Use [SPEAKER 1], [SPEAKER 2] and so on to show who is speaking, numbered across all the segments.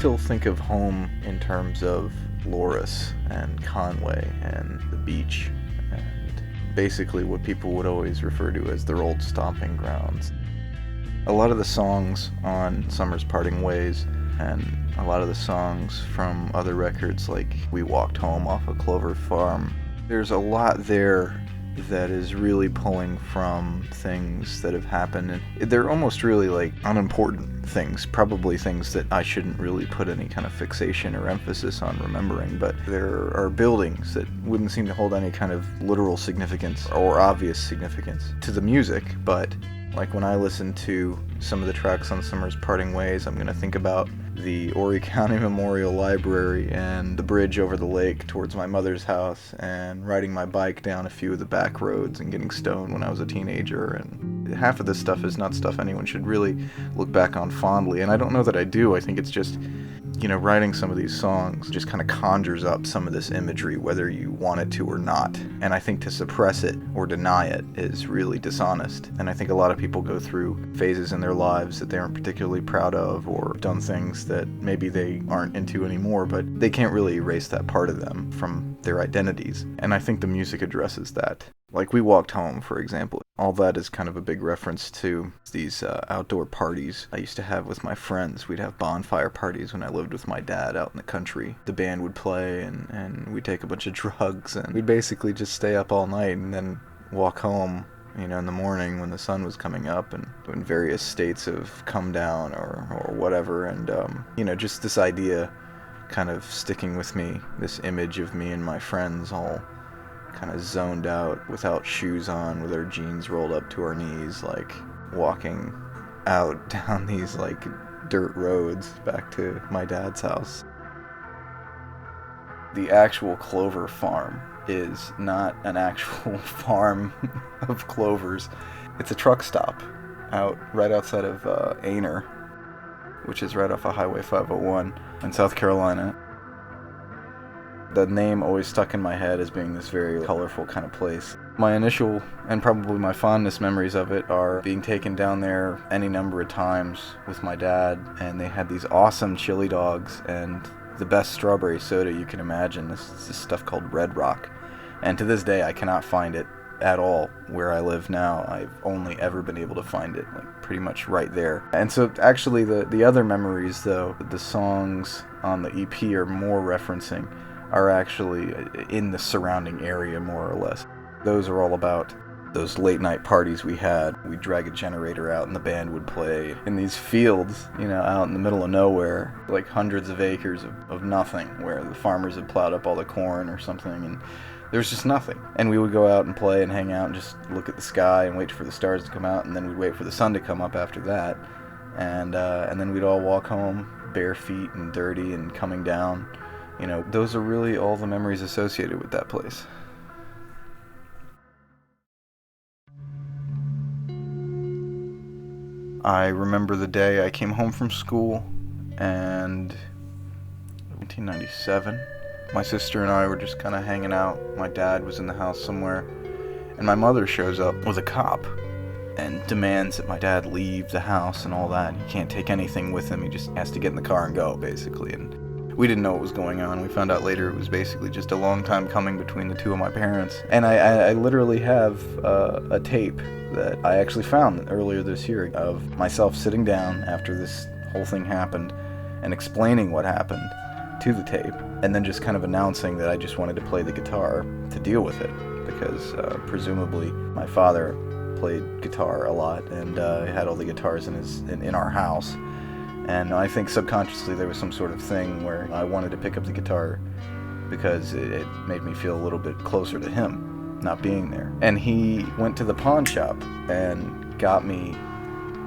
[SPEAKER 1] still think of home in terms of Loris and Conway and the beach and basically what people would always refer to as their old stomping grounds. A lot of the songs on Summer's Parting Ways and a lot of the songs from other records like We Walked Home off of Clover Farm, there's a lot there that is really pulling from things that have happened, and they're almost really like unimportant things, probably things that I shouldn't really put any kind of fixation or emphasis on remembering, but there are buildings that wouldn't seem to hold any kind of literal significance or obvious significance to the music, but like when I listen to some of the tracks on Summer's Parting Ways, I'm going to think about the Horry County Memorial Library and the bridge over the lake towards my mother's house and riding my bike down a few of the back roads and getting stoned when I was a teenager. And half of this stuff is not stuff anyone should really look back on fondly, and I don't know that I do. I think it's just, writing some of these songs just kind of conjures up some of this imagery, whether you want it to or not. And I think to suppress it or deny it is really dishonest. And I think a lot of people go through phases in their lives that they aren't particularly proud of, or done things that maybe they aren't into anymore, but they can't really erase that part of them from their identities. And I think the music addresses that. Like We Walked Home, for example. All that is kind of a big reference to these outdoor parties I used to have with my friends. We'd have bonfire parties when I lived with my dad out in the country. The band would play and we'd take a bunch of drugs and we'd basically just stay up all night and then walk home, in the morning when the sun was coming up and in various states of come down or whatever. And, just this idea kind of sticking with me, this image of me and my friends all kind of zoned out without shoes on, with our jeans rolled up to our knees, like walking out down these like dirt roads back to my dad's house. The actual Clover Farm is not an actual farm of clovers. It's a truck stop right outside of Aner, which is right off of Highway 501 in South Carolina. The name always stuck in my head as being this very colorful kind of place. My initial, and probably my fondest memories of it, are being taken down there any number of times with my dad, and they had these awesome chili dogs and the best strawberry soda you can imagine. This is stuff called Red Rock. And to this day, I cannot find it at all where I live now. I've only ever been able to find it, like, pretty much right there. And so, actually, the other memories, though, the songs on the EP are more referencing, are actually in the surrounding area, more or less. Those are all about those late night parties we had. We'd drag a generator out and the band would play in these fields, out in the middle of nowhere, like hundreds of acres of nothing, where the farmers had plowed up all the corn or something, and there was just nothing. And we would go out and play and hang out and just look at the sky and wait for the stars to come out, and then we'd wait for the sun to come up after that. And then we'd all walk home bare feet and dirty and coming down. Those are really all the memories associated with that place. I remember the day I came home from school, and 1997, my sister and I were just kind of hanging out. My dad was in the house somewhere, and my mother shows up with a cop and demands that my dad leave the house and all that. He can't take anything with him. He just has to get in the car and go, basically. And we didn't know what was going on. We found out later it was basically just a long time coming between the two of my parents. And I literally have a tape that I actually found earlier this year of myself sitting down after this whole thing happened and explaining what happened to the tape, and then just kind of announcing that I just wanted to play the guitar to deal with it, because presumably my father played guitar a lot and had all the guitars in our house. And I think subconsciously there was some sort of thing where I wanted to pick up the guitar because it made me feel a little bit closer to him, not being there. And he went to the pawn shop and got me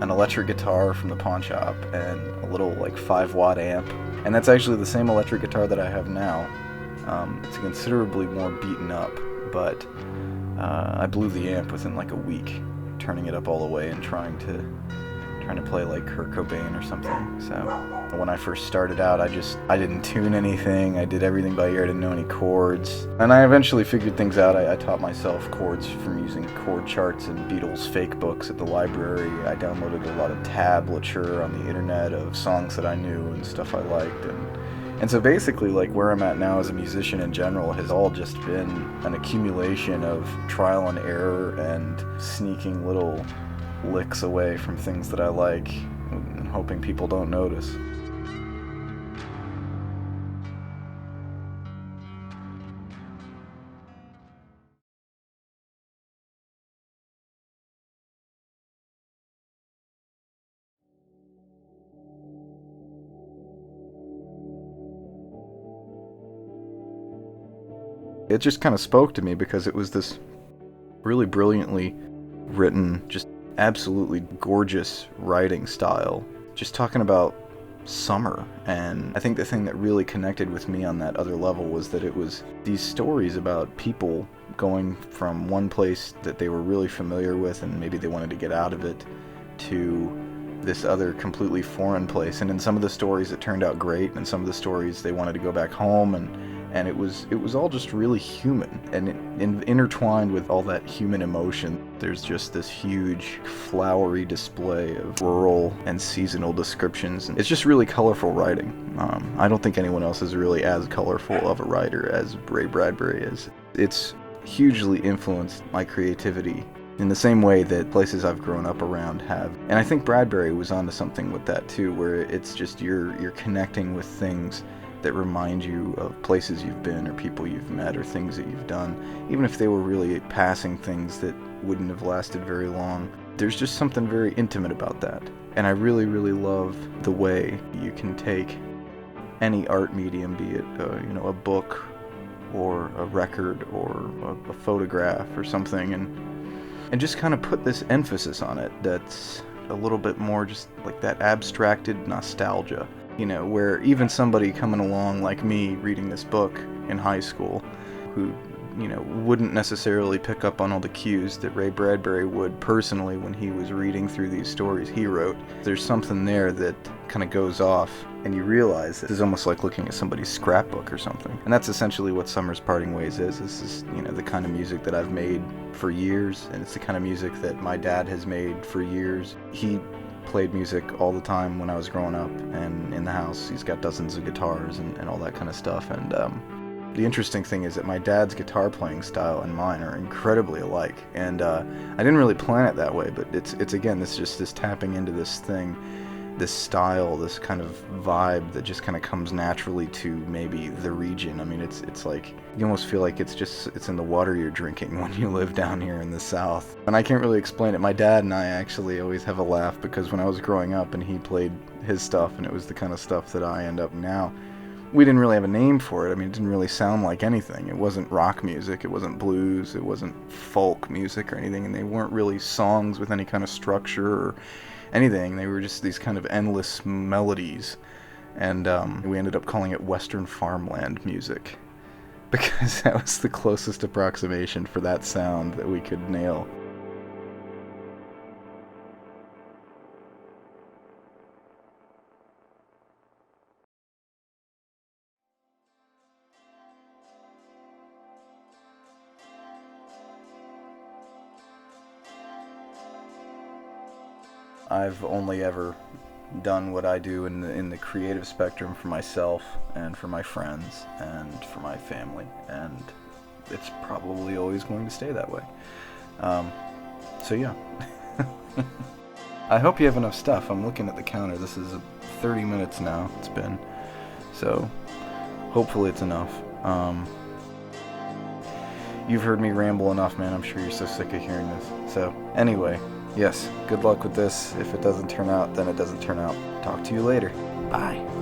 [SPEAKER 1] an electric guitar from the pawn shop and a little like 5-watt amp. And that's actually the same electric guitar that I have now. It's considerably more beaten up, but I blew the amp within like a week, turning it up all the way and trying to play like Kurt Cobain or something. So When I first started out, I didn't tune anything. I did everything by ear. I didn't know any chords. And I eventually figured things out. I taught myself chords from using chord charts and Beatles fake books at the library. I downloaded a lot of tablature on the internet of songs that I knew and stuff I liked. And so basically, like, where I'm at now as a musician in general has all just been an accumulation of trial and error and sneaking little licks away from things that I like and hoping people don't notice. It just kind of spoke to me because it was this really brilliantly written, just absolutely gorgeous writing style, just talking about summer. And I think the thing that really connected with me on that other level was that it was these stories about people going from one place that they were really familiar with and maybe they wanted to get out of it to this other completely foreign place. And in some of the stories it turned out great, and in some of the stories they wanted to go back home, and it was all just really human. And intertwined with all that human emotion, there's just this huge flowery display of rural and seasonal descriptions. And it's just really colorful writing. I don't think anyone else is really as colorful of a writer as Ray Bradbury is. It's hugely influenced my creativity in the same way that places I've grown up around have. And I think Bradbury was onto something with that too, where it's just you're connecting with things that remind you of places you've been or people you've met or things that you've done, even if they were really passing things that wouldn't have lasted very long. There's just something very intimate about that. And I really, really love the way you can take any art medium, be it a book or a record or a photograph or something, and just kind of put this emphasis on it that's a little bit more just like that abstracted nostalgia, where even somebody coming along like me reading this book in high school who, wouldn't necessarily pick up on all the cues that Ray Bradbury would personally when he was reading through these stories he wrote. There's something there that kind of goes off, and you realize this is almost like looking at somebody's scrapbook or something. And that's essentially what Summer's Parting Ways is. This is, the kind of music that I've made for years, and it's the kind of music that my dad has made for years. He played music all the time when I was growing up, and in the house he's got dozens of guitars and all that kind of stuff. And the interesting thing is that my dad's guitar playing style and mine are incredibly alike, and I didn't really plan it that way, but it's again this tapping into this thing, this style, this kind of vibe that just kind of comes naturally to maybe the region. I mean, it's like you almost feel like it's in the water you're drinking when you live down here in the South. And I can't really explain it. My dad and I actually always have a laugh because when I was growing up and he played his stuff and it was the kind of stuff that I end up now, we didn't really have a name for it. I mean, it didn't really sound like anything. It wasn't rock music, it wasn't blues, it wasn't folk music or anything, and they weren't really songs with any kind of structure or anything. They were just these kind of endless melodies, and we ended up calling it Western farmland music because that was the closest approximation for that sound that we could nail. I've only ever done what I do in the creative spectrum for myself and for my friends and for my family, and it's probably always going to stay that way. So yeah. I hope you have enough stuff. I'm looking at the counter. This is 30 minutes now it's been, so hopefully it's enough. You've heard me ramble enough, man. I'm sure you're so sick of hearing this. So anyway, yes, good luck with this. If it doesn't turn out, then it doesn't turn out. Talk to you later. Bye.